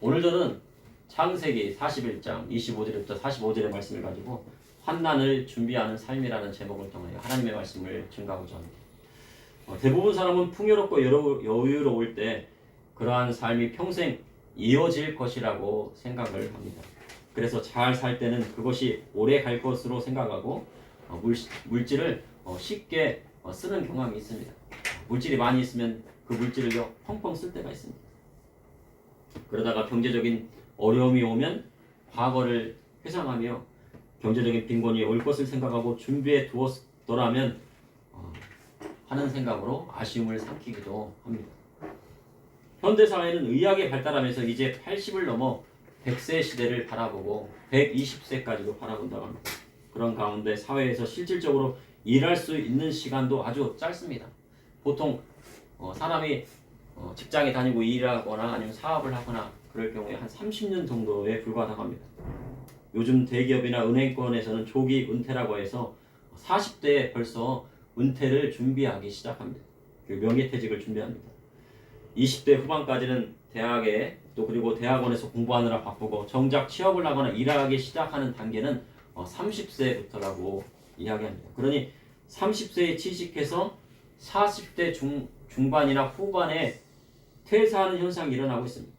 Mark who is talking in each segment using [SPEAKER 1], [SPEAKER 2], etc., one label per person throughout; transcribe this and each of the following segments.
[SPEAKER 1] 오늘 저는 창세기 41장 25절부터 45절의 말씀을 가지고 환난을 준비하는 삶이라는 제목을 통하여 하나님의 말씀을 증가하고자 합니다. 대부분 사람은 풍요롭고 여유로울 때 그러한 삶이 평생 이어질 것이라고 생각을 합니다. 그래서 잘 살 때는 그것이 오래 갈 것으로 생각하고 물질을 쉽게 쓰는 경향이 있습니다. 물질이 많이 있으면 그 물질을 펑펑 쓸 때가 있습니다. 그러다가 경제적인 어려움이 오면 과거를 회상하며 경제적인 빈곤이 올 것을 생각하고 준비해 두었더라면 하는 생각으로 아쉬움을 삼키기도 합니다. 현대사회는 의학이 발달하면서 이제 80을 넘어 100세 시대를 바라보고 120세까지도 바라본다고 합니다. 그런 가운데 사회에서 실질적으로 일할 수 있는 시간도 아주 짧습니다. 보통 사람이 직장에 다니고 일하거나 아니면 사업을 하거나 그럴 경우에 한 30년 정도에 불과하다고 합니다. 요즘 대기업이나 은행권에서는 조기 은퇴라고 해서 40대에 벌써 은퇴를 준비하기 시작합니다. 그 명예퇴직을 준비합니다. 20대 후반까지는 대학에 또 그리고 대학원에서 공부하느라 바쁘고 정작 취업을 하거나 일하기 시작하는 단계는 30세부터라고 이야기합니다. 그러니 30세에 취직해서 40대 중반이나 후반에 퇴사하는 현상이 일어나고 있습니다.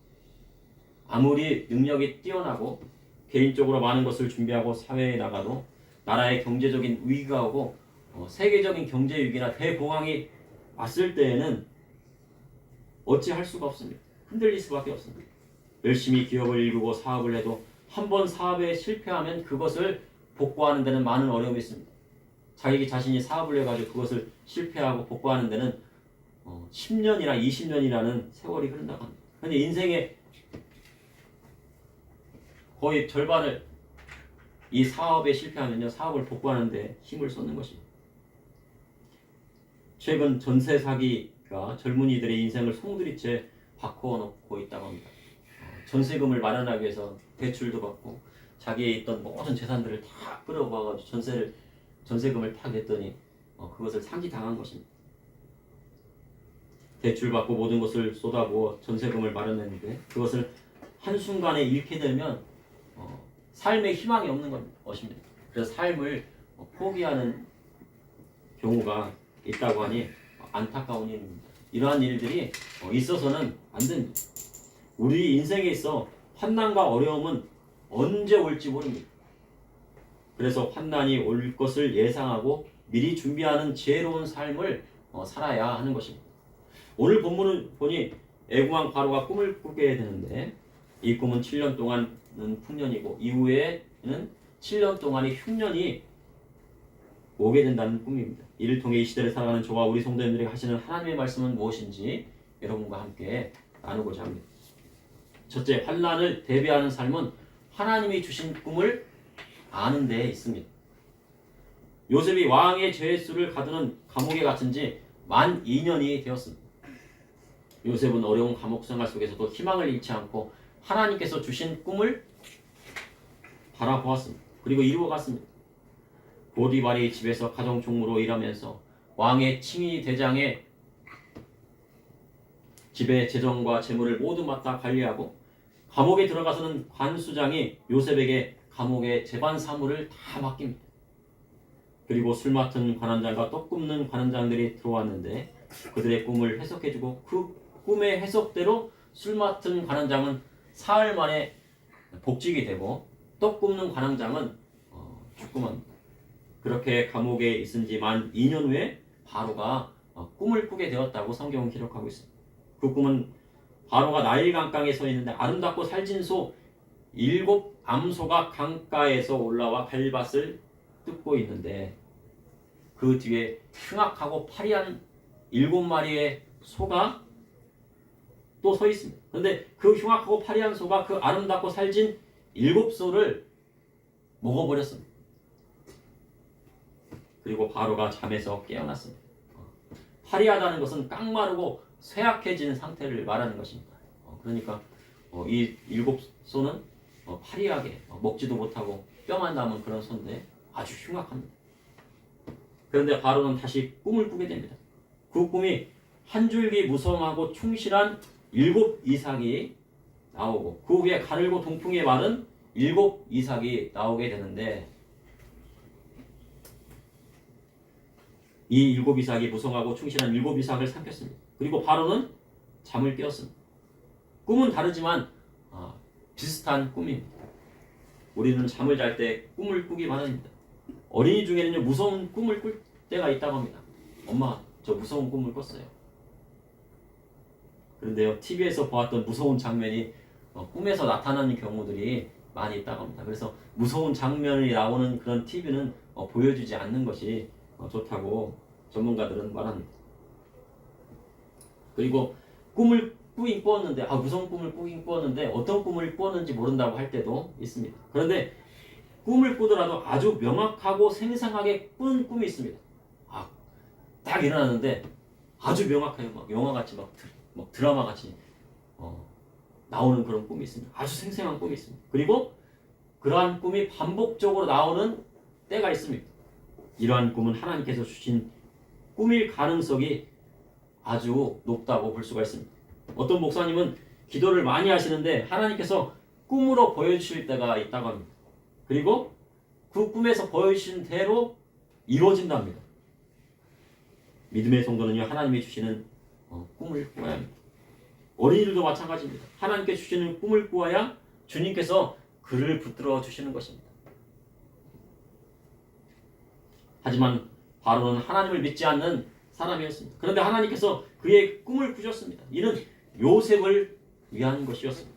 [SPEAKER 1] 아무리 능력이 뛰어나고 개인적으로 많은 것을 준비하고 사회에 나가도 나라의 경제적인 위기가 오고 세계적인 경제 위기나 대공황이 왔을 때에는 어찌할 수가 없습니다. 흔들릴 수밖에 없습니다. 열심히 기업을 일구고 사업을 해도 한 번 사업에 실패하면 그것을 복구하는 데는 많은 어려움이 있습니다. 자기 자신이 사업을 해가지고 그것을 실패하고 복구하는 데는 10년이나 20년이라는 세월이 흐른다고 합니다. 그런데 인생의 거의 절반을 이 사업에 실패하면요, 사업을 복구하는 데 힘을 쏟는 것입니다. 최근 전세 사기가 젊은이들의 인생을 송두리째 바꿔놓고 있다고 합니다. 전세금을 마련하기 위해서 대출도 받고 자기의 있던 모든 재산들을 다 끌어모아가지고 전세금을 다 냈더니 그것을 상기당한 것입니다. 대출받고 모든 것을 쏟아부어 전세금을 마련했는데 그것을 한순간에 잃게 되면 삶에 희망이 없는 것입니다. 그래서 삶을 포기하는 경우가 있다고 하니 안타까운 일입니다. 이러한 일들이 있어서는 안 됩니다. 우리 인생에 있어 환난과 어려움은 언제 올지 모릅니다. 그래서 환난이 올 것을 예상하고 미리 준비하는 지혜로운 삶을 살아야 하는 것입니다. 오늘 본문을 보니 애구왕 바로가 꿈을 꾸게 되는데 이 꿈은 7년 동안은 풍년이고 이후에는 7년 동안의 흉년이 오게 된다는 꿈입니다. 이를 통해 이 시대를 살아가는 저와 우리 성도님들에게 하시는 하나님의 말씀은 무엇인지 여러분과 함께 나누고자 합니다. 첫째, 환난을 대비하는 삶은 하나님이 주신 꿈을 아는 데 있습니다. 요셉이 왕의 죄수를 가두는 감옥에 갇힌 지 만 2년이 되었습니다. 요셉은 어려운 감옥 생활 속에서도 희망을 잃지 않고 하나님께서 주신 꿈을 바라보았습니다. 그리고 이루어갔습니다. 보디발의 집에서 가정총무로 일하면서 왕의 칭의 대장의 집의 재정과 재물을 모두 맡아 관리하고 감옥에 들어가서는 관수장이 요셉에게 감옥의 재반 사무를 다 맡깁니다. 그리고 술 맡은 관원장과 떡 굽는 관원장들이 들어왔는데 그들의 꿈을 해석해주고 그 꿈의 해석대로 술 맡은 관원장은 사흘 만에 복직이 되고 떡 굽는 관원장은 죽음합니다. 그렇게 감옥에 있은 지 만 2년 후에 바로가 꿈을 꾸게 되었다고 성경은 기록하고 있습니다. 그 꿈은 바로가 나일 강가에 서 있는데 아름답고 살진 소 7 암소가 강가에서 올라와 갈밭을 뜯고 있는데 그 뒤에 흉악하고 파리한 7마리의 소가 또 서 있습니다. 그런데 그 흉악하고 파리한 소가 그 아름답고 살진 7소를 먹어버렸습니다. 그리고 바로가 잠에서 깨어났습니다. 파리하다는 것은 깡마르고 쇠약해지는 상태를 말하는 것입니다. 그러니까 이 7소는 파리하게 먹지도 못하고 뼈만 남은 그런 소인데 아주 흉악합니다. 그런데 바로는 다시 꿈을 꾸게 됩니다. 그 꿈이 한 줄기 무성하고 충실한 7 이삭이 나오고 그 후에 가늘고 동풍의 말은 7 이삭이 나오게 되는데 이 7 이삭이 무성하고 충실한 7 이삭을 삼켰습니다. 그리고 바로는 잠을 깨었습니다. 꿈은 다르지만 비슷한 꿈입니다. 우리는 잠을 잘 때 꿈을 꾸기만 합니다. 어린이 중에는요 무서운 꿈을 꿀 때가 있다고 합니다. 엄마 저 무서운 꿈을 꿨어요. 그런데요 TV에서 보았던 무서운 장면이 꿈에서 나타나는 경우들이 많이 있다고 합니다. 그래서 무서운 장면이 나오는 그런 TV는 보여주지 않는 것이 좋다고 전문가들은 말합니다. 그리고 꿈을 꾸긴 꾸었는데 무서운 꿈을 꾸긴 꾸었는데 어떤 꿈을 꾸었는지 모른다고 할 때도 있습니다. 그런데 꿈을 꾸더라도 아주 명확하고 생생하게 꾸는 꿈이 있습니다. 딱 일어났는데 아주 명확해요. 막 영화같이 막 드라마같이 나오는 그런 꿈이 있습니다. 아주 생생한 꿈이 있습니다. 그리고 그러한 꿈이 반복적으로 나오는 때가 있습니다. 이러한 꿈은 하나님께서 주신 꿈일 가능성이 아주 높다고 볼 수가 있습니다. 어떤 목사님은 기도를 많이 하시는데 하나님께서 꿈으로 보여주실 때가 있다고 합니다. 그리고 그 꿈에서 보여주신 대로 이루어진답니다. 믿음의 성도는요 하나님이 주시는 꿈을 꾸어야 합니다. 어린이들도 마찬가지입니다. 하나님께 주시는 꿈을 꾸어야 주님께서 그를 붙들어 주시는 것입니다. 하지만 바로는 하나님을 믿지 않는 사람이었습니다. 그런데 하나님께서 그의 꿈을 꾸셨습니다. 이는 요셉을 위한 것이었습니다.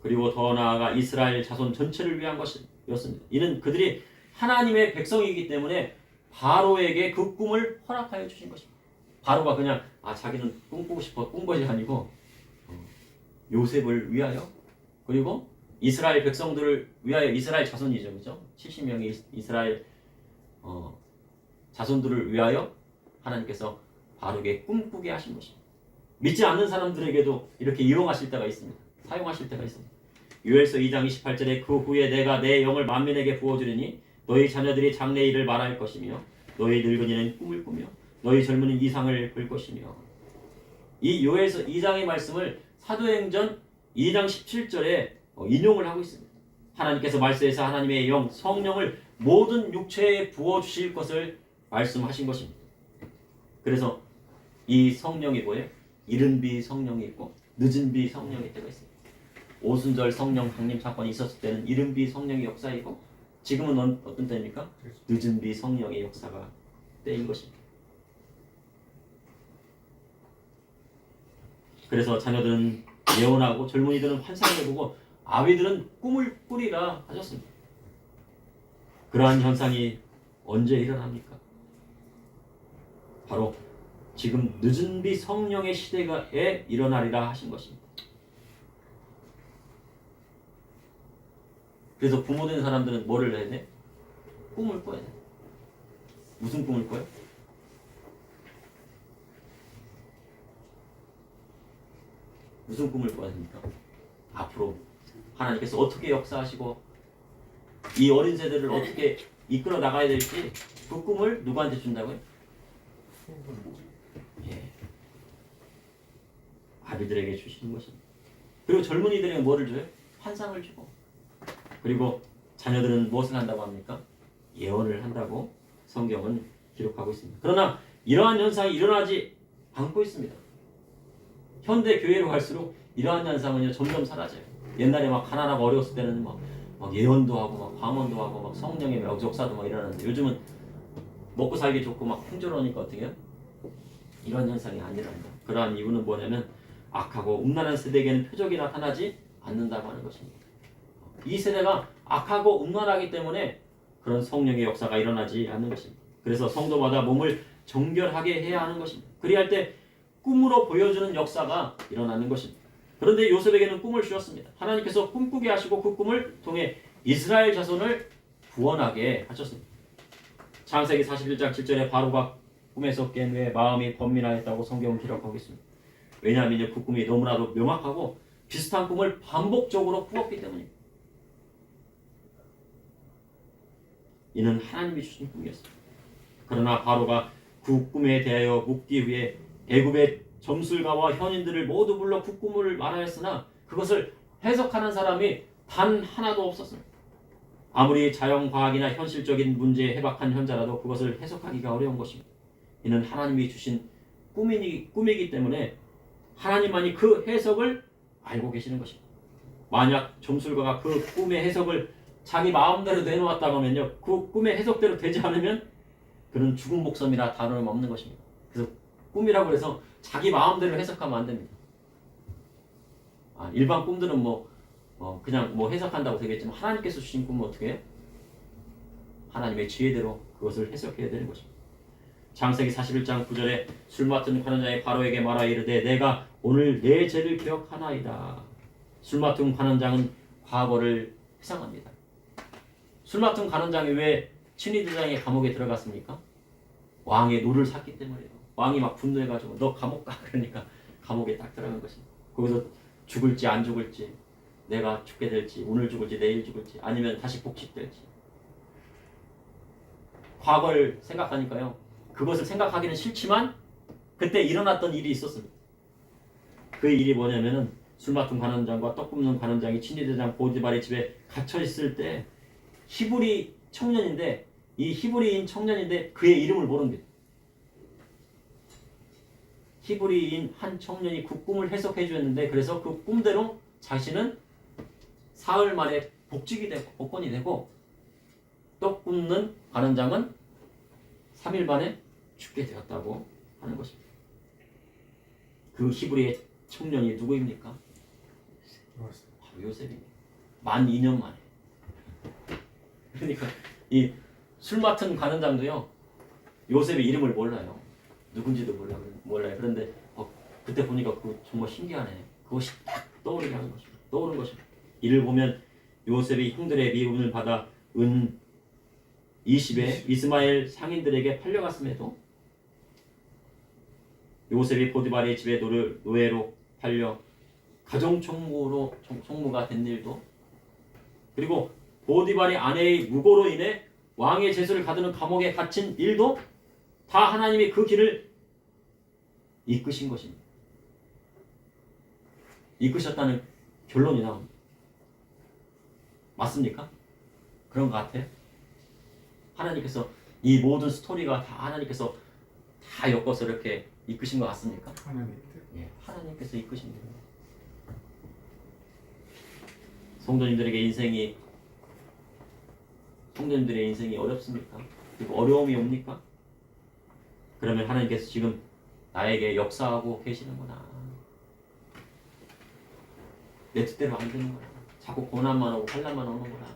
[SPEAKER 1] 그리고 더 나아가 이스라엘 자손 전체를 위한 것이었습니다. 이는 그들이 하나님의 백성이기 때문에 바로에게 그 꿈을 허락하여 주신 것입니다. 바로가 그냥 자기는 꿈꾸고 싶어 꾼 것이 아니고 요셉을 위하여 그리고 이스라엘 백성들을 위하여 이스라엘 자손이죠. 그죠? 70명의 이스라엘 자손들을 위하여 하나님께서 바로에게 꿈꾸게 하신 것입니다. 믿지 않는 사람들에게도 이렇게 이용하실 때가 있습니다. 사용하실 때가 있습니다. 요엘서 2장 28절에 그 후에 내가 내 영을 만민에게 부어주리니 너희 자녀들이 장래일을 말할 것이며 너희 늙은이는 꿈을 꾸며 너희 젊은이는 이상을 볼 것이며 이 요엘서 2장의 말씀을 사도행전 2장 17절에 인용을 하고 있습니다. 하나님께서 말씀에서 하나님의 영 성령을 모든 육체에 부어주실 것을 말씀하신 것입니다. 그래서 이 성령이 뭐예요? 이른 비 성령이 있고 늦은 비 성령이 때가 있습니다. 오순절 성령 강림 사건이 있었을 때는 이른 비 성령의 역사이고 지금은 어떤 때입니까? 늦은 비 성령의 역사가 때인 것입니다. 그래서 자녀들은 예언하고 젊은이들은 환상을 보고 아비들은 꿈을 꾸리라 하셨습니다. 그러한 현상이 언제 일어납니까? 바로 지금 늦은 비 성령의 시대에 일어나리라 하신 것입니다. 그래서 부모된 사람들은 뭐를 해야 돼? 꿈을 꿔야 돼. 무슨 꿈을 꿔요? 무슨 꿈을 꿔야 됩니까? 앞으로 하나님께서 어떻게 역사하시고 이 어린 세대를 어떻게 이끌어 나가야 될지 그 꿈을 누구한테 준다고요? 아비들에게 주시는 것입니다. 그리고 젊은이들에게 뭐를 줘요? 환상을 주고 그리고 자녀들은 무엇을 한다고 합니까? 예언을 한다고 성경은 기록하고 있습니다. 그러나 이러한 현상이 일어나지 않고 있습니다. 현대 교회로 갈수록 이러한 현상은요 점점 사라져요. 옛날에 막 가난하고 어려웠을 때는 막 예언도 하고 막 광언도 하고 막 성령의 역사도 막 일어나는데 요즘은 먹고 살기 좋고 막 풍조로우니까 어떻게 해요? 이런 현상이 아니랍니다. 그러한 이유는 뭐냐면 악하고 음란한 세대에게는 표적이 나타나지 않는다고 하는 것입니다. 이 세대가 악하고 음란하기 때문에 그런 성령의 역사가 일어나지 않는 것입니다. 그래서 성도마다 몸을 정결하게 해야 하는 것입니다. 그리할 때 꿈으로 보여주는 역사가 일어나는 것입니다. 그런데 요셉에게는 꿈을 주셨습니다. 하나님께서 꿈꾸게 하시고 그 꿈을 통해 이스라엘 자손을 구원하게 하셨습니다. 창세기 41장 7절에 바로가 꿈에서 깬 후에 마음이 번민하였다고 성경은 기록하고 있습니다. 왜냐하면 그 꿈이 너무나도 명확하고 비슷한 꿈을 반복적으로 꾸었기 때문입니다. 이는 하나님이 주신 꿈이었습니다. 그러나 바로가 그 꿈에 대하여 묻기 위해 애굽의 점술가와 현인들을 모두 불러 그 꿈을 말하였으나 그것을 해석하는 사람이 단 하나도 없었어요. 아무리 자연과학이나 현실적인 문제에 해박한 현자라도 그것을 해석하기가 어려운 것입니다. 이는 하나님이 주신 꿈이기 때문에 하나님만이 그 해석을 알고 계시는 것입니다. 만약 점술가가 그 꿈의 해석을 자기 마음대로 내놓았다고 하면요, 그 꿈의 해석대로 되지 않으면 그는 죽은 목숨이라 다름없는 것입니다. 그래서 꿈이라고 해서 자기 마음대로 해석하면 안 됩니다. 일반 꿈들은 그냥 해석한다고 되겠지만 하나님께서 주신 꿈은 어떻게 해요? 하나님의 지혜대로 그것을 해석해야 되는 것입니다. 창세기 41장 9절에 술 맡은 관원장이 바로에게 말하 이르되 내가 오늘 내 죄를 기억하나이다. 술 맡은 관원장은 과거를 회상합니다. 술 맡은 관원장이 왜 친위대장의 감옥에 들어갔습니까? 왕의 노를 샀기 때문이에요. 왕이 막 분노해가지고 너 감옥 가 그러니까 감옥에 딱 들어간 것입니다. 거기서 죽을지 안 죽을지, 내가 죽게 될지, 오늘 죽을지 내일 죽을지, 아니면 다시 복직될지, 과거를 생각하니까요, 그것을 생각하기는 싫지만 그때 일어났던 일이 있었습니다. 그 일이 뭐냐면은 술 맡은 관원장과 떡 굽는 관원장이 친위대장 보디발의 집에 갇혀 있을 때 히브리 청년인데, 이 히브리인 청년인데 그의 이름을 모릅니다. 히브리인 한 청년이 그 꿈을 해석해 주었는데, 그래서 그 꿈대로 자신은 사흘 만에 복직이 되고 복권이 되고, 떡 굽는 관원장은 3일 만에 죽게 되었다고 하는 것입니다. 그 히브리의 청년이 누구입니까? 바로 요셉입니다. 만 2년 만에. 그러니까 이 술 맡은 관원장도요, 요셉의 이름을 몰라요. 누군지도 몰라요. 그런데 그때 보니까 정말 신기하네. 그것이 딱 떠오르게 하는 것입니다. 떠오르는 것입니다. 이를 보면 요셉이 형들의 미움을 받아 은 20에 이스마엘 상인들에게 팔려갔음에도, 요셉이 보디발의 집에 노예로 팔려 가정총무가 된 일도, 그리고 보디발의 아내의 무고로 인해 왕의 제수를 가두는 감옥에 갇힌 일도 다 하나님이 그 길을 이끄신 것입니다. 이끄셨다는 결론이 나옵니다. 맞습니까? 그런 것 같아요. 하나님께서 이 모든 스토리가 다 하나님께서 다 엮어서 이렇게 이끄신 것 같습니까? 하나님께서 이끄신 겁니다. 성도님들의 인생이 어렵습니까? 그리고 어려움이 옵니까? 그러면 하나님께서 지금 나에게 역사하고 계시는구나. 내 뜻대로 안 되는구나. 자꾸 고난만 오고 환난만 오는구나.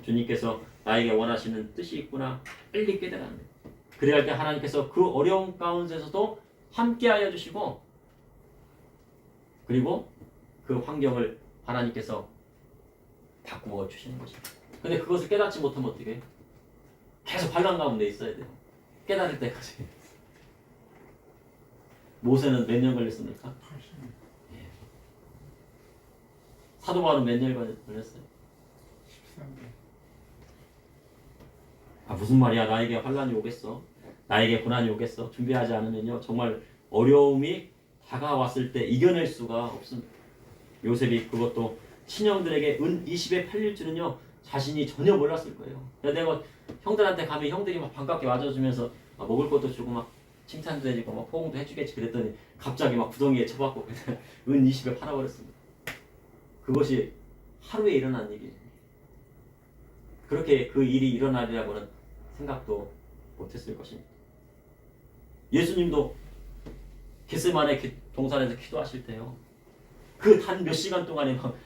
[SPEAKER 1] 주님께서 나에게 원하시는 뜻이 있구나. 빨리 깨달아야 합니다. 그래야 할 때 하나님께서 그 어려움 가운데서도 함께하여 주시고, 그리고 그 환경을 하나님께서 바꾸어 주시는 것입니다. 근데 그것을 깨닫지 못하면 어떻게 해요? 계속 환난 가운데 있어야 돼요. 깨달을 때까지. 모세는 몇 년 걸렸습니까? 80년. 사도 바울은 몇 년 걸렸어요? 13년. 무슨 말이야? 나에게 환난이 오겠어? 나에게 고난이 오겠어? 준비하지 않으면요, 정말 어려움이 다가왔을 때 이겨낼 수가 없습니다. 요셉이 그것도 친형들에게 은 20에 팔릴 줄은요, 자신이 전혀 몰랐을 거예요. 내가 형들한테 가면 형들이 막 반갑게 맞아주면서 먹을 것도 주고 막 칭찬도 해주고 막 포옹도 해주겠지 그랬더니 갑자기 막 구덩이에 쳐박고 은 20에 팔아버렸습니다. 그것이 하루에 일어난 일이에요. 그렇게 그 일이 일어나리라고는 생각도 못했을 것입니다. 예수님도 겟세마네 동산에서 기도하실 때요, 그 단 몇 시간 동안에 막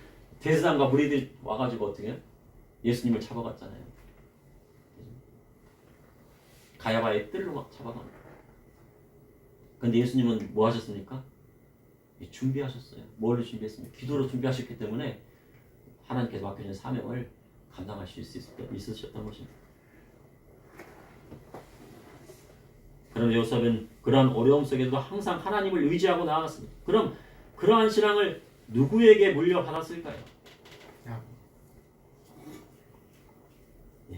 [SPEAKER 1] 대제사장과 무리들이 와가지고 어떻게 해요? 예수님을 잡아갔잖아요. 가야바의 뜰로 막 잡아갑니다. 그런데 예수님은 뭐 하셨습니까? 준비하셨어요. 뭘 준비했습니까? 기도로 준비하셨기 때문에 하나님께서 맡겨진 사명을 감당하실 수 있으셨던 것입니다. 그럼 요셉은 그러한 어려움 속에서도 항상 하나님을 의지하고 나아갔습니다. 그럼 그러한 신앙을 누구에게 물려받았을까요?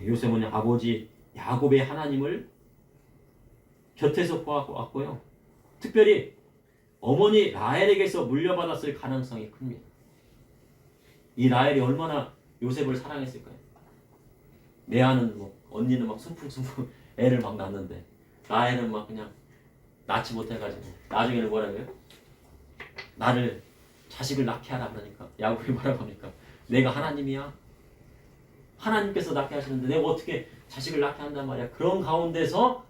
[SPEAKER 1] 요셉은 아버지 야곱의 하나님을 곁에서 보았고요. 특별히 어머니 라헬에게서 물려받았을 가능성이 큽니다. 이 라헬이 얼마나 요셉을 사랑했을까요? 내 아는 뭐 언니는 막 숨풍숨풍 애를 막 낳는데 라헬은 막 그냥 낳지 못해가지고 나중에는 뭐라고 해요? 나를 자식을 낳게 하라 그러니까 야곱이 뭐라고 합니까? 내가 하나님이야? 하나님께서 낳게 하시는데 내가 어떻게 자식을 낳게 한단 말이야? 그런 가운데서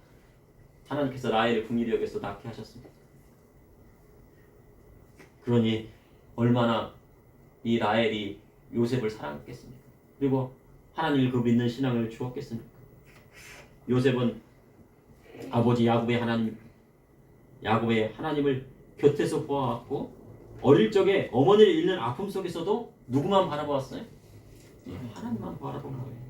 [SPEAKER 1] 하나님께서 라헬을 긍휼히 여겨서 낳게 하셨습니다. 그러니 얼마나 이 라헬이 요셉을 사랑했겠습니까? 그리고 하나님을 그 믿는 신앙을 주었겠습니까? 요셉은 아버지 야곱의 하나님을 곁에서 보아왔고 어릴 적에 어머니를 잃는 아픔 속에서도 누구만 바라보았어요? 하나님만 바라본 거예요.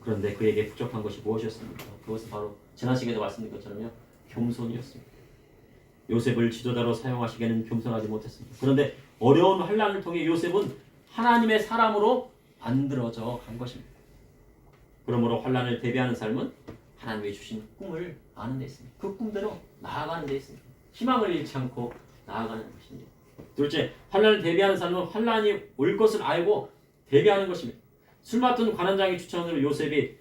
[SPEAKER 1] 그런데 그에게 부족한 것이 무엇이었습니까? 그것은 바로 지난 시간에도 말씀드린 것처럼요, 겸손이었습니다. 요셉을 지도자로 사용하시기에는 겸손하지 못했습니다. 그런데 어려운 환난을 통해 요셉은 하나님의 사람으로 만들어져 간 것입니다. 그러므로 환난을 대비하는 삶은 하나님이 주신 꿈을 아는 데 있습니다. 그 꿈대로 나아가는 데 있습니다. 희망을 잃지 않고 나아가는 것입니다. 둘째, 환난을 대비하는 삶은 환난이 올 것을 알고 대비하는 것입니다. 술 맡은 관원장의 추천으로 요셉이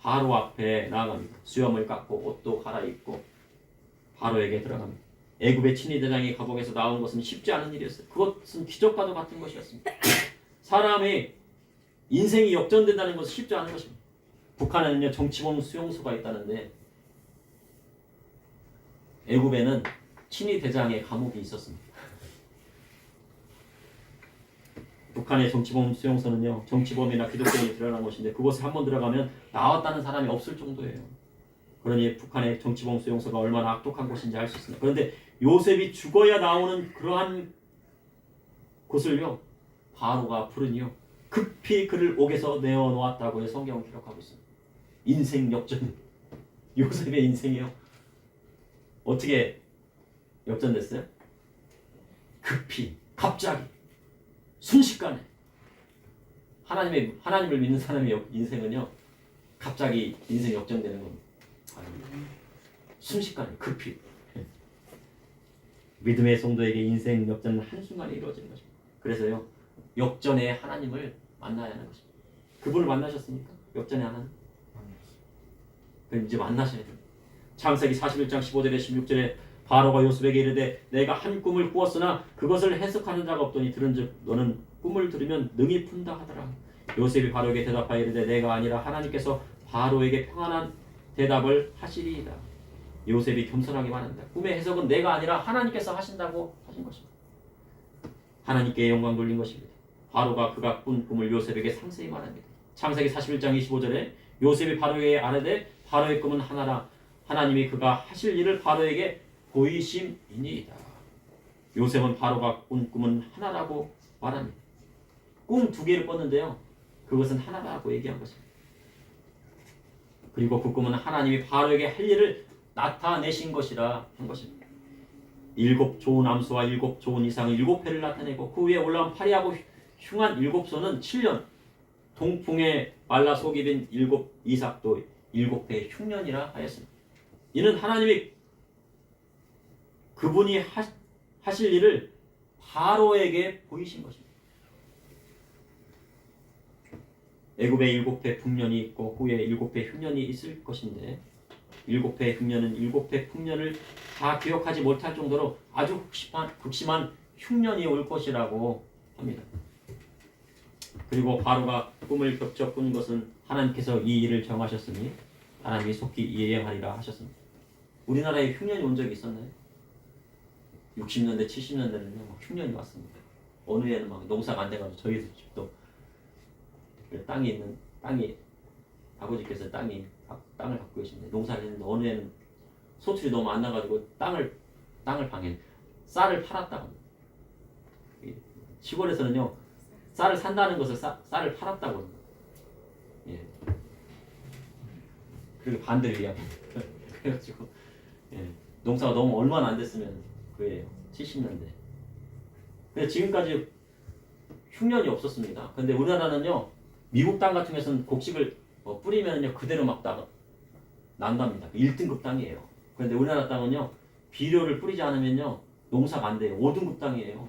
[SPEAKER 1] 바로 앞에 나아갑니다. 수염을 깎고 옷도 갈아입고 바로에게 들어갑니다. 애굽의 친위 대장이 감옥에서 나온 것은 쉽지 않은 일이었어요. 그것은 기적과도 같은 것이었습니다. 사람의 인생이 역전된다는 것은 쉽지 않은 것입니다. 북한에는요 정치범 수용소가 있다는데 애굽에는 친위 대장의 감옥이 있었습니다. 북한의 정치범 수용소는요 정치범이나 기독교인이 들어가는 곳인데 그곳에 한번 들어가면 나왔다는 사람이 없을 정도예요. 그러니 북한의 정치범 수용소가 얼마나 악독한 곳인지 알 수 있습니다. 그런데 요셉이 죽어야 나오는 그러한 곳을요 바로가 부르니요 급히 그를 옥에서 내어놓았다고 성경은 기록하고 있습니다. 인생 역전. 요셉의 인생이요 어떻게 역전됐어요? 급히 갑자기 순식간에 하나님을 믿는 사람의 인생은요 갑자기 인생 역전되는 겁니다. 순식간에 급히 믿음의 성도에게 인생 역전은 한순간에 이루어지는 것입니다. 그래서요 역전의 하나님을 만나야 하는 것입니다. 그분을 만나셨습니까? 역전의 하나님? 그럼 이제 만나셔야 됩니다. 창세기 41장 15절에 16절에 바로가 요셉에게 이르되 내가 한 꿈을 꾸었으나 그것을 해석하는 자가 없더니 들은즉 너는 꿈을 들으면 능히 푼다 하더라. 요셉이 바로에게 대답하여 이르되 내가 아니라 하나님께서 바로에게 평안한 대답을 하시리이다. 요셉이 겸손하게 말한다. 꿈의 해석은 내가 아니라 하나님께서 하신다고 하신 것입니다. 하나님께 영광 돌린 것입니다. 바로가 그가 꾼 꿈을 요셉에게 상세히 말합니다. 창세기 41장 25절에 요셉이 바로에게 아뢰되 바로의 꿈은 하나라. 하나님이 그가 하실 일을 바로에게 보이심이니이다. 요셉은 바로가 꾼 꿈은 하나라고 말합니다. 꿈 두 개를 꿨는데요. 그것은 하나라고 얘기한 것입니다. 그리고 그 꿈은 하나님이 바로에게 할 일을 나타내신 것이라 한 것입니다. 7 좋은 암소와 7 좋은 이상을 7회를 나타내고 그 위에 올라온 파리하고 흉한 7소는 7년 동풍에 말라 속이 된 7 이삭도 7회 흉년이라 하였습니다. 이는 하나님이 그분이 하실 일을 바로에게 보이신 것입니다. 애굽에 7회 풍년이 있고 후에 7회 흉년이 있을 것인데 7회 흉년은 7회 풍년을 다 기억하지 못할 정도로 아주 극심한 흉년이 올 것이라고 합니다. 그리고 바로가 꿈을 겹쳐 꾼 것은 하나님께서 이 일을 정하셨으니 하나님이 속히 이행하리라 하셨습니다. 우리나라에 흉년이 온 적이 있었나요? 60년대, 70년대는요 흉년이 왔습니다. 어느 해는 막 농사가 안 돼가지고 저희 집도 땅이 아버지께서 땅을 갖고 계신데 농사를 했는데 어느 해는 소출이 너무 안 나가지고 땅을 방해 쌀을 팔았다고 합니다. 시골에서는요 쌀을 산다는 것을 쌀을 팔았다고 합니다. 예. 그리고 반대로 이야기합니다. 그래가지고 예. 농사가 너무 얼마나 안 됐으면 그래요. 70년대. 근데 지금까지 흉년이 없었습니다. 근데 우리나라는요 미국 땅 같은 경우에는 곡식을 뿌리면요 그대로 막 난답니다. 1등급 땅이에요. 그런데 우리나라 땅은요 비료를 뿌리지 않으면요 농사가 안 돼요. 5등급 땅이에요.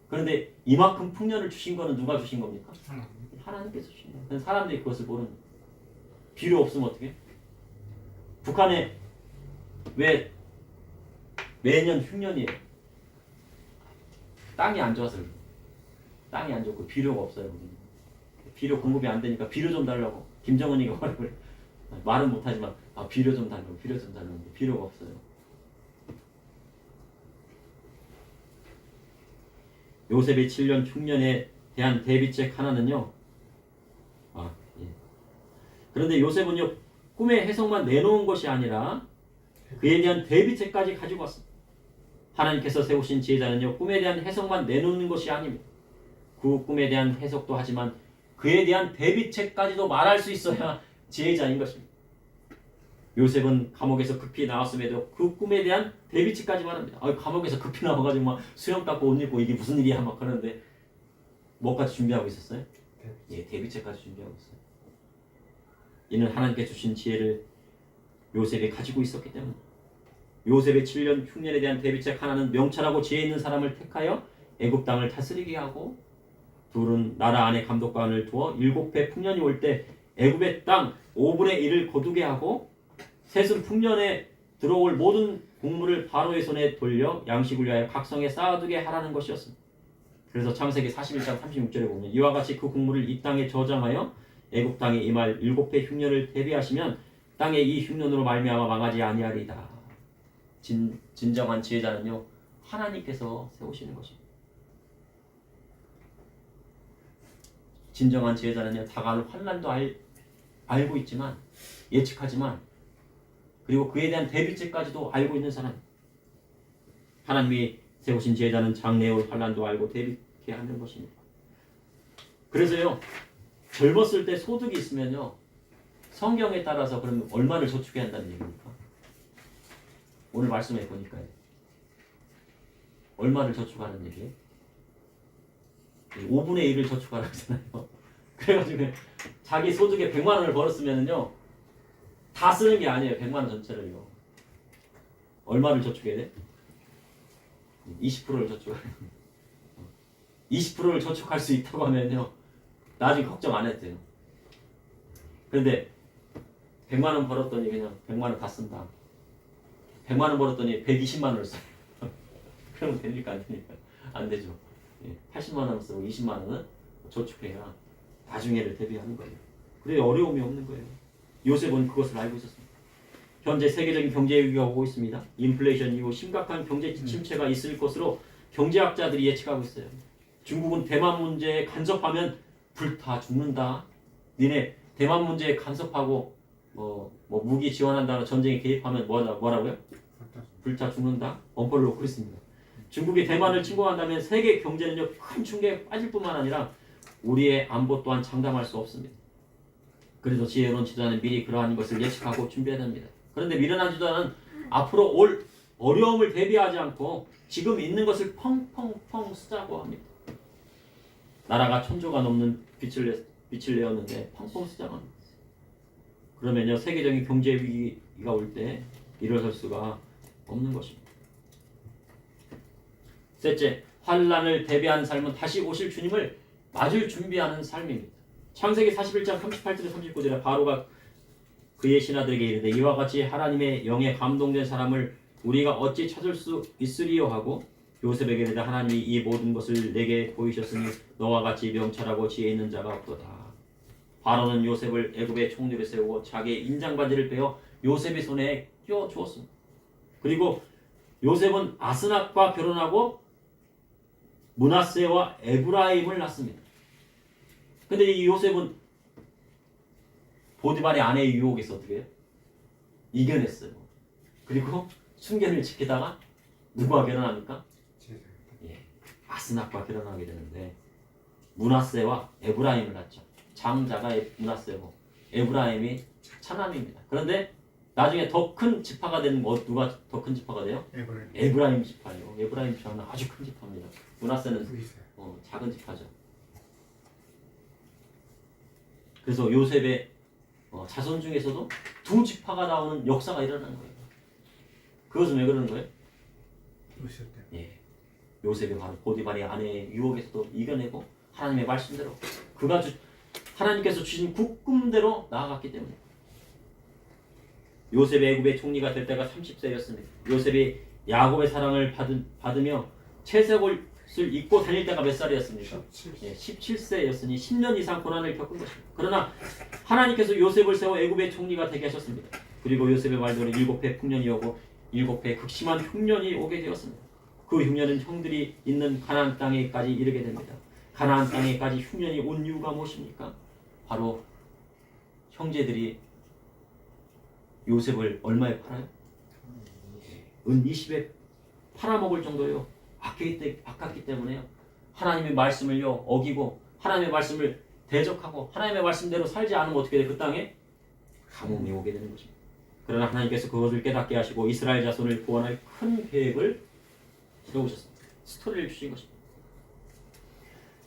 [SPEAKER 1] 그런데 이만큼 풍년을 주신 거는 누가 주신 겁니까? 하나님께서 주신 거예요. 사람들이 그것을 모르는 거예요. 비료 없으면 어떻게? 북한에 왜 매년 흉년이에요? 땅이 안 좋아서 그래요. 땅이 안 좋고 비료가 없어요. 우리는. 비료 공급이 안 되니까 비료 좀 달라고 김정은이가 말은 못하지만 비료 좀 달라고 비료 좀 달라고 비료가 없어요. 요셉의 7년 흉년에 대한 대비책 하나는요. 예. 그런데 요셉은요 꿈의 해석만 내놓은 것이 아니라 그에 대한 대비책까지 가지고 왔습니다. 하나님께서 세우신 지혜자는요 꿈에 대한 해석만 내놓는 것이 아닙니다. 그 꿈에 대한 해석도 하지만 그에 대한 대비책까지도 말할 수 있어야 지혜자인 것입니다. 요셉은 감옥에서 급히 나왔음에도 그 꿈에 대한 대비책까지 말합니다. 감옥에서 급히 나와가지고 막 수염 깎고 옷 입고 이게 무슨 일이야 막 그러는데 뭐까지 준비하고 있었어요? 예, 대비책까지 준비하고 있어요. 이는 하나님께 주신 지혜를 요셉이 가지고 있었기 때문에 요셉의 7년 흉년에 대한 대비책 하나는 명철하고 지혜 있는 사람을 택하여 애굽 땅을 다스리게 하고 둘은 나라 안에 감독관을 두어 7배 풍년이 올 때 애굽의 땅 5분의 1을 거두게 하고 셋은 풍년에 들어올 모든 곡물을 바로의 손에 돌려 양식을 위하여 각 성에 쌓아두게 하라는 것이었습니다. 그래서 창세기 41장 36절에 보면 이와 같이 그 곡물을 이 땅에 저장하여 애굽 땅에 임할 7배 흉년을 대비하시면 땅에 이 흉년으로 말미암아 망하지 아니하리이다. 진정한 지혜자는요 하나님께서 세우시는 것입니다. 진정한 지혜자는요 다가올 환난도 알고 있지만 예측하지만 그리고 그에 대한 대비책까지도 알고 있는 사람. 하나님이 세우신 지혜자는 장래의 환난도 알고 대비케 하는 것입니다. 그래서요 젊었을 때 소득이 있으면요 성경에 따라서 그러면 얼마를 저축해야 한다는 얘기입니까? 오늘 말씀해 보니까요. 얼마를 저축하는 얘기예요? 5분의 1을 저축하라고 하잖아요. 그래가지고 자기 소득에 100만 원을 벌었으면요 다 쓰는 게 아니에요. 100만 원 전체를요. 얼마를 저축해야 돼? 20%를 저축해야 돼. 20%를 저축할 수 있다고 하면요 나중에 걱정 안 해도 돼요. 그런데 100만 원 벌었더니 그냥 100만 원 다 쓴다. 100만 원 벌었더니 120만 원을 써. 그러면 됩니까? 안 됩니까? 안 되죠. 80만 원 쓰고 20만 원은 저축해야 나중에를 대비하는 거예요. 그래 어려움이 없는 거예요. 요셉은 그것을 알고 있었습니다. 현재 세계적인 경제 위기가 오고 있습니다. 인플레이션 이후 심각한 경제 침체가 있을 것으로 경제학자들이 예측하고 있어요. 중국은 대만 문제에 간섭하면 불타 죽는다. 니네 대만 문제에 간섭하고 뭐 무기 지원한다는 전쟁에 개입하면 뭐라고요? 불타 죽는다. 엄포를 놓고 있습니다. 중국이 대만을 침공한다면 세계 경제는요 큰 충격에 빠질 뿐만 아니라 우리의 안보 또한 장담할 수 없습니다. 그래서 지혜로운 지도자는 미리 그러한 것을 예측하고 준비해야 됩니다. 그런데 미련한 지도자는 앞으로 올 어려움을 대비하지 않고 지금 있는 것을 펑펑펑 쓰자고 합니다. 나라가 천조가 넘는 빚을 내었는데 펑펑 쓰자고 합니다. 그러면요 세계적인 경제 위기가 올 때 일어설 수가 없는 것입니다. 셋째, 환난을 대비하는 삶은 다시 오실 주님을 맞을 준비하는 삶입니다. 창세기 41장 38절에 39절에 바로가 그의 신하들에게 이르되 이와 같이 하나님의 영에 감동된 사람을 우리가 어찌 찾을 수 있으리요 하고 요셉에게 이르되 하나님이 이 모든 것을 내게 보이셨으니 너와 같이 명철하고 지혜 있는 자가 없도다. 바로는 요셉을 애굽의 총리로 세우고 자기의 인장바지를 빼어 요셉의 손에 끼워 주었습니다. 그리고 요셉은 아스낙과 결혼하고 므낫세와 에브라임을 낳습니다. 근데 이 요셉은 보디발의 아내의 유혹에서 어떻게 해요? 이겨냈어요. 그리고 순결을 지키다가 누구와 결혼합니까? 아스낙과 결혼하게 되는데 므낫세와 에브라임을 낳죠. 장자가 므낫세고 에브라임이 차남입니다. 그런데 나중에 더 큰 지파가 되는 누가 더 큰 지파가 돼요? 에브라임 지파예요. 에브라임 지파는 아주 큰 지파입니다. 므낫세는 작은 지파죠. 그래서 요셉의 자손 중에서도 두 지파가 나오는 역사가 일어나는 거예요. 그것은 왜 그러는 거예요? 예, 요셉이 바로 보디발의 아내의 유혹에서도 이겨내고 하나님의 말씀대로 하나님께서 주신 국금대로 나아갔기 때문에 요셉이 애굽의 총리가 될 때가 30세였습니다. 요셉이 야곱의 사랑을 받으며 채색옷을 입고 다닐 때가 몇 살이었습니까? 17세였으니 10년 이상 고난을 겪은 것입니다. 그러나 하나님께서 요셉을 세워 애굽의 총리가 되게 하셨습니다. 그리고 요셉의 말대로 7해 풍년이 오고 7해 극심한 흉년이 오게 되었습니다. 그 흉년은 형들이 있는 가나안 땅에까지 이르게 됩니다. 가나안 땅에까지 흉년이 온 이유가 무엇입니까? 바로 형제들이 요셉을 얼마에 팔아요? 은 20에 팔아먹을 정도요. 아깝기 때문에요. 하나님의 말씀을요 어기고 하나님의 말씀을 대적하고 하나님의 말씀대로 살지 않으면 어떻게 돼? 그 땅에 가뭄이 오게 되는 것입니다. 그러나 하나님께서 그것을 깨닫게 하시고 이스라엘 자손을 구원할 큰 계획을 세우셨습니다. 스토리를 주신 것입니다.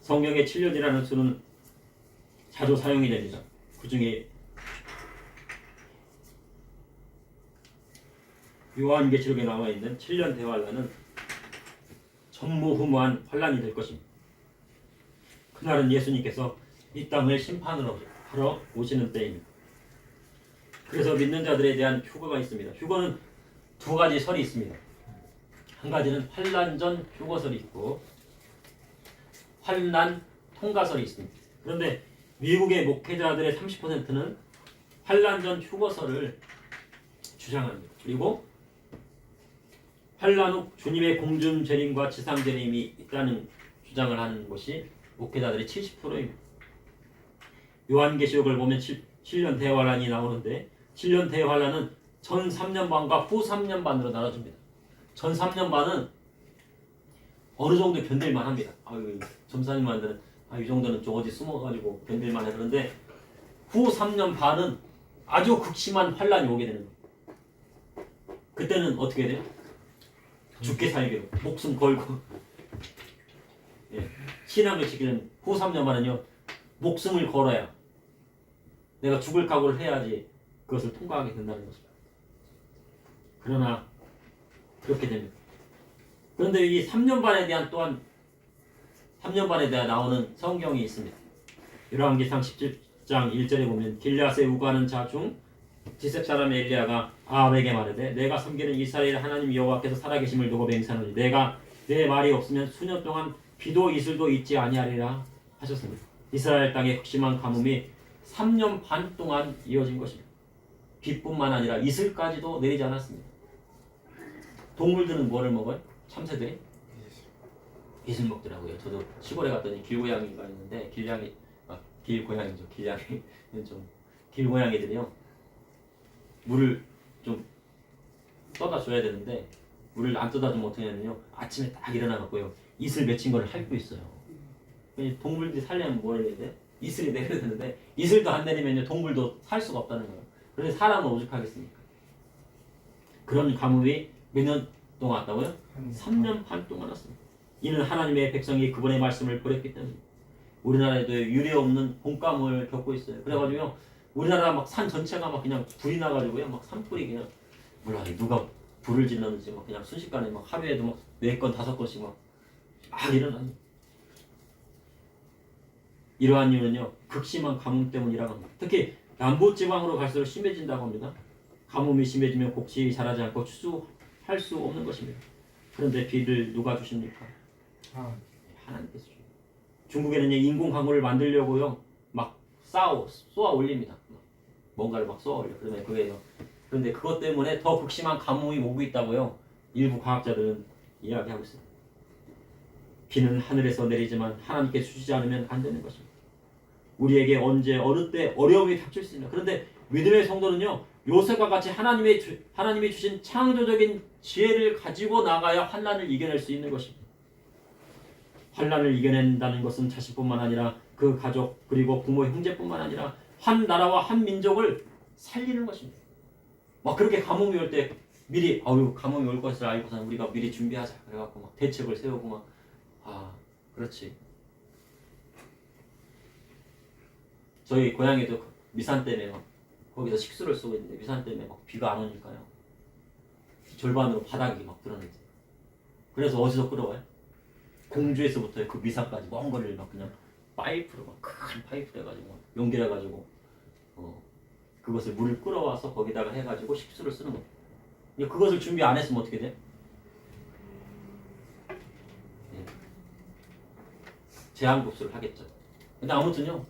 [SPEAKER 1] 성경에 7년이라는 수는 자주 사용이 됩니다. 그 중에 요한계시록에 나와 있는 7년 대환란은 전무후무한 환란이 될 것입니다. 그날은 예수님께서 이 땅을 심판으로 하러 오시는 때입니다. 그래서 믿는 자들에 대한 휴거가 있습니다. 휴거는 두 가지 설이 있습니다. 한 가지는 환란 전 휴거설이 있고 환란 통과설이 있습니다. 그런데 미국의 목회자들의 30%는 환란 전 휴거설을 주장합니다. 그리고 환란 후 주님의 공중 재림과 지상 재림이 있다는 주장을 하는 것이 목회자들의 70%입니다. 요한계시록을 보면 7년 대환란이 나오는데 7년 대환란은 전 3년반과 후 3년반으로 나눠집니다. 전 3년반은 어느 정도 견딜만 합니다. 점사님한테는 이 정도는 좀 어디 숨어가지고 견딜만 해. 그런데 후 3년 반은 아주 극심한 환란이 오게 되는 거예요. 그때는 어떻게 돼요? 죽게 살기로 목숨 걸고 신앙을 지키는 후 3년 반은요 목숨을 걸어야 내가 죽을 각오를 해야지 그것을 통과하게 된다는 것입니다. 그러나 그렇게 됩니다. 그런데 이 3년 반에 대한 또한 3년 반에 대해 나오는 성경이 있습니다. 열왕기상 17장 1절에 보면 길앗에 우거하는 자 중 디셉 사람 엘리야가 아합에게 말하되 내가 섬기는 이스라엘 하나님 여호와께서 살아계심을 두고 맹세하노니 내가 내 말이 없으면 수년 동안 비도 이슬도 있지 아니하리라 하셨습니다. 이스라엘 땅의 극심한 가뭄이 3년 반 동안 이어진 것입니다. 비뿐만 아니라 이슬까지도 내리지 않았습니다. 동물들은 뭐를 먹어요? 참새들이? 이슬 먹더라고요. 저도 시골에 갔더니 길고양이가 있는데 길고양이죠. 길냥이는 좀 길고양이들이요. 물을 좀 떠다 줘야 되는데 물을 안 떠다 주면 어떻게 하냐면요. 아침에 딱 일어나갖고요. 이슬 맺힌 걸 핥고 있어요. 동물들이 살려면 뭘 해야 돼? 이슬이 내려야 되는데 이슬도 안 내리면 동물도 살 수가 없다는 거예요. 그런데 사람은 오죽하겠습니까? 그런 가뭄이 몇 년 동안 왔다고요? 3년 반 동안 왔습니다. 이는 하나님의 백성이 그분의 말씀을 버렸기 때문에 우리나라에도 유례없는 봄가뭄을 겪고 있어요. 그래가지고요. 우리나라 막 산 전체가 막 그냥 불이 나가지고요. 막 산불이 그냥 몰라 누가 불을 질렀는지 막 그냥 순식간에 막 하루에도 막 4건 5건씩 막 일어나요. 이러한 이유는요. 극심한 가뭄 때문이라고 합니다. 특히 남부지방으로 갈수록 심해진다고 합니다. 가뭄이 심해지면 곡식이 자라지 않고 추수할 수 없는 것입니다. 그런데 비를 누가 주십니까? 하나님께서 주십니다. 중국에는 인공 강우를 만들려고요. 막 쏘아 올립니다. 뭔가를 막 쏘아 올려. 그러면 그게요. 그런데 그것 때문에 더 극심한 가뭄이 오고 있다고요. 일부 과학자들은 이야기하고 있습니다. 비는 하늘에서 내리지만 하나님께 주시지 않으면 안 되는 것입니다. 우리에게 언제 어느 때 어려움이 닥칠 수 있는. 그런데 믿음의 성도는요. 요셉과 같이 하나님이 주신 창조적인 지혜를 가지고 나가야 환난을 이겨낼 수 있는 것입니다. 환난을 이겨낸다는 것은 자신뿐만 아니라 그 가족 그리고 부모 형제뿐만 아니라 한 나라와 한 민족을 살리는 것입니다. 막 그렇게 가뭄이 올 때 미리 가뭄이 올 것을 알고서 우리가 미리 준비하자 그래갖고 막 대책을 세우고 막 그렇지. 저희 고향에도 미산 때문에 막 거기서 식수를 쓰고 있는데 미산 때문에 막 비가 안 오니까요. 절반으로 바닥이 막 드러나죠. 그래서 어디서 끌어와요? 공주에서부터 그 미사까지 먼 거리를 막 그냥 파이프로 막 큰 파이프 해가지고 연결해가지고 그것을 물을 끌어와서 거기다가 해가지고 식수를 쓰는 거예요. 그것을 준비 안 했으면 어떻게 돼? 제한급수를 하겠죠. 근데 아무튼요,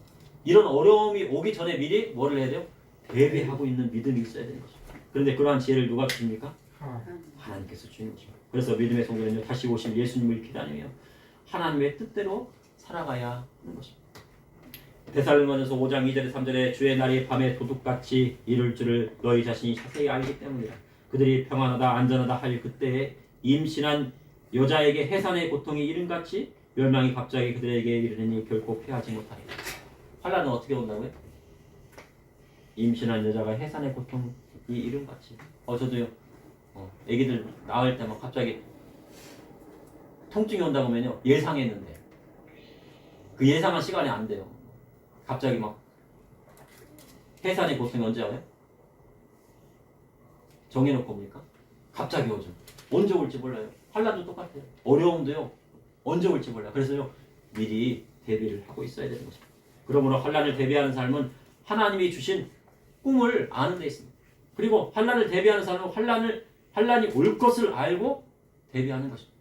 [SPEAKER 1] 이런 어려움이 오기 전에 미리 뭐를 해야 돼요? 대비하고 있는 믿음이 있어야 되는 거죠. 그런데 그러한 지혜를 누가 주십니까? 하나님께서 주는 거죠. 그래서 믿음의 성도는요, 다시 오실 예수님을 기다리며 하나님의 뜻대로 살아가야 하는 것입니다. 데살로니가전서 5장 2절에 3절에 주의 날이 밤에 도둑같이 이룰 줄을 너희 자신이 자세히 알기 때문이라. 그들이 평안하다 안전하다 할 그때에 임신한 여자에게 해산의 고통이 이름같이 멸망이 갑자기 그들에게 이르니 결코 피하지 못하리라. 환난은 어떻게 온다고요? 임신한 여자가 해산의 고통이 이름같이. 저도요. 애기들 낳을 때 막 갑자기 통증이 온다고 하면요, 예상했는데 그 예상한 시간이 안 돼요. 갑자기 막 해산의 고통이 언제 와요? 정해놓고 옵니까? 갑자기 오죠. 언제 올지 몰라요. 환난도 똑같아요. 어려움도요, 언제 올지 몰라요. 그래서요, 미리 대비를 하고 있어야 되는 것입니다. 그러므로 환난을 대비하는 삶은 하나님이 주신 꿈을 아는 데 있습니다. 그리고 환난을 대비하는 삶은 환난이 올 것을 알고 대비하는 것입니다.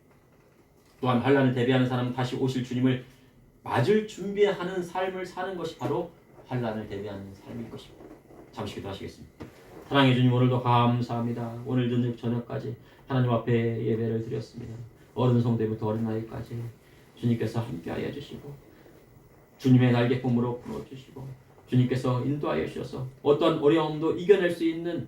[SPEAKER 1] 또한 환난을 대비하는 사람은 다시 오실 주님을 맞을 준비하는 삶을 사는 것이 바로 환난을 대비하는 삶일 것입니다. 잠시 기도하시겠습니다. 사랑해 주님, 오늘도 감사합니다. 오늘 저녁 저녁까지 하나님 앞에 예배를 드렸습니다. 어른 성대부터 어린 아이까지 주님께서 함께하여 주시고 주님의 날개꿈으로 풀어주시고 주님께서 인도하여 주셔서 어떠한 어려움도 이겨낼 수 있는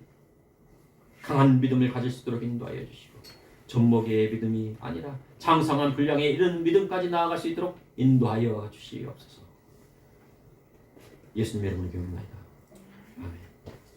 [SPEAKER 1] 강한 믿음을 가질 수 있도록 인도하여 주시고 젖먹이의 믿음이 아니라 장성한 분량에 이른 믿음까지 나아갈 수 있도록 인도하여 주시옵소서. 예수님의 이름으로 기도합니다. 아멘.